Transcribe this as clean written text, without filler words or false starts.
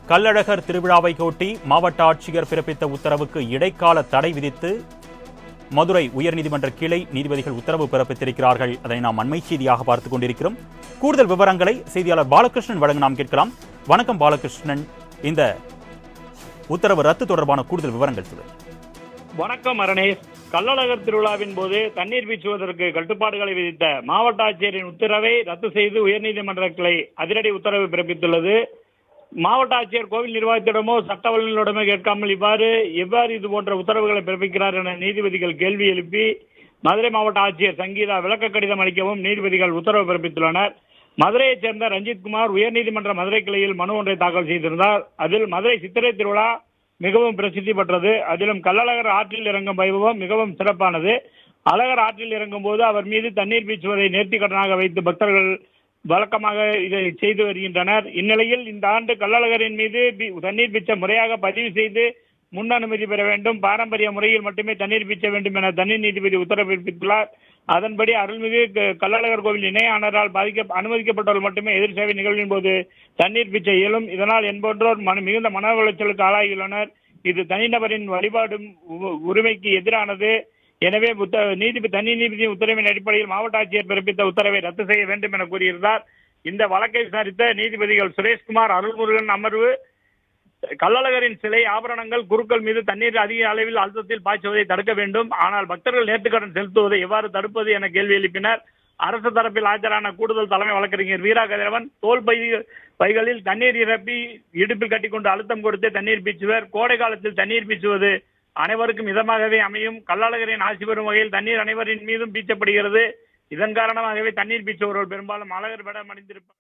கள்ளழகர் திருவிழாவை ஒட்டி மாவட்ட ஆட்சியர் பிறப்பித்த உத்தரவுக்கு இடைக்கால தடை விதித்து மதுரை உயர்நீதிமன்ற கிளை நீதிபதிகள் உத்தரவு பிறப்பித்திருக்கிறார்கள். அதை நாம் அண்மை செய்தியாக பார்த்துக் கொண்டிருக்கிறோம். கூடுதல் விவரங்களை செய்தியாளர் பாலகிருஷ்ணன் வழங்க நாம் கேட்கலாம். வணக்கம் பாலகிருஷ்ணன், இந்த உத்தரவு ரத்து தொடர்பான கூடுதல் விவரங்கள் சொல்லுங்கள். வணக்கம் அரணேஷ். கள்ளழகர் திருவிழாவின் போது தண்ணீர் வீசுவதற்கு கட்டுப்பாடுகளை விதித்த மாவட்ட ஆட்சியரின் உத்தரவை ரத்து செய்து உயர்நீதிமன்ற கிளை அதிரடி உத்தரவு பிறப்பித்துள்ளது. மாவட்ட ஆட்சியர் கோவில் நிர்வாகத்திடமோ சட்ட வல்லுநரிடமோ கேட்காமல் எவ்வாறு இது போன்ற உத்தரவுகளை பிறப்பிக்கிறார் என நீதிபதிகள் கேள்வி எழுப்பி மதுரை மாவட்ட ஆட்சியர் சங்கீதா விளக்க கடிதம் அளிக்கவும் நீதிபதிகள் உத்தரவு பிறப்பித்துள்ளனர். மதுரையைச் சேர்ந்த ரஞ்சித்குமார் உயர்நீதிமன்ற மதுரை கிளையில் மனு ஒன்றை தாக்கல் செய்திருந்தார். அதில் மதுரை சித்திரை திருவிழா மிகவும் பிரசித்தி பெற்றது. அதிலும் கள்ளழகர் ஆற்றில் இறங்கும் வைபவம் மிகவும் சிறப்பானது. அழகர் ஆற்றில் இறங்கும் போது அவர் மீது தண்ணீர் பீச்சுவதை நேர்த்திக்கடனாக வைத்து பக்தர்கள் வழக்கமாக இதை செய்து வருகின்றனர். இந்நிலையில் இந்த ஆண்டு கள்ளழகரின் மீது தண்ணீர் பீச்ச முறையாக பதிவு செய்து முன் அனுமதி பெற வேண்டும், பாரம்பரிய முறையில் மட்டுமே தண்ணீர் பீச்ச வேண்டும் என தனி நீதிபதி உத்தரவு பிறப்பித்துள்ளார். அதன்படி அருள்மிகு கள்ளழகர் கோவில் இணை ஆணையரால் அனுமதிக்கப்பட்டவர்கள் மட்டுமே எதிர் சேவை நிகழ்வின் போது தண்ணீர் பீச்ச இயலும். இதனால் என்போன்றோர் மிகுந்த மன உளைச்சலுக்கு ஆளாகியுள்ளனர். இது தனிநபரின் வழிபாடும் உரிமைக்கு எதிரானது. எனவே தனி நீதிபதியின் உத்தரவின் அடிப்படையில் மாவட்ட ஆட்சியர் பிறப்பித்த உத்தரவை ரத்து செய்ய வேண்டும் என கூறியிருந்தார். இந்த வழக்கை விசாரித்த நீதிபதிகள் சுரேஷ்குமார், அருள்முருகன் அமர்வு கள்ளழகரின் சிலை, ஆபரணங்கள், குருக்கள் மீது தண்ணீர் அதிக அளவில் அழுத்தத்தில் பாய்ச்சுவதை தடுக்க வேண்டும். ஆனால் பக்தர்கள் நேர்த்திக்கடன் செலுத்துவதை எவ்வாறு தடுப்பது என கேள்வி எழுப்பினர். அரசு தரப்பில் ஆஜரான கூடுதல் தலைமை வழக்கறிஞர் வீரா கதிரவன், தோல் பைகளில் தண்ணீர் நிரப்பி இடுப்பில் கட்டிக்கொண்டு அழுத்தம் கொடுத்து தண்ணீர் பீச்சுவர். கோடை காலத்தில் தண்ணீர் பீச்சுவது அனைவருக்கும் இதமாகவே அமையும். கள்ளழகரின் ஆட்சி பெறும் வகையில் தண்ணீர் அனைவரின் மீதும் பீச்சப்படுகிறது. இதன் காரணமாகவே தண்ணீர் பீச்சுவர்கள் பெரும்பாலும் அழகர் விடம் அணிந்திருப்பார்.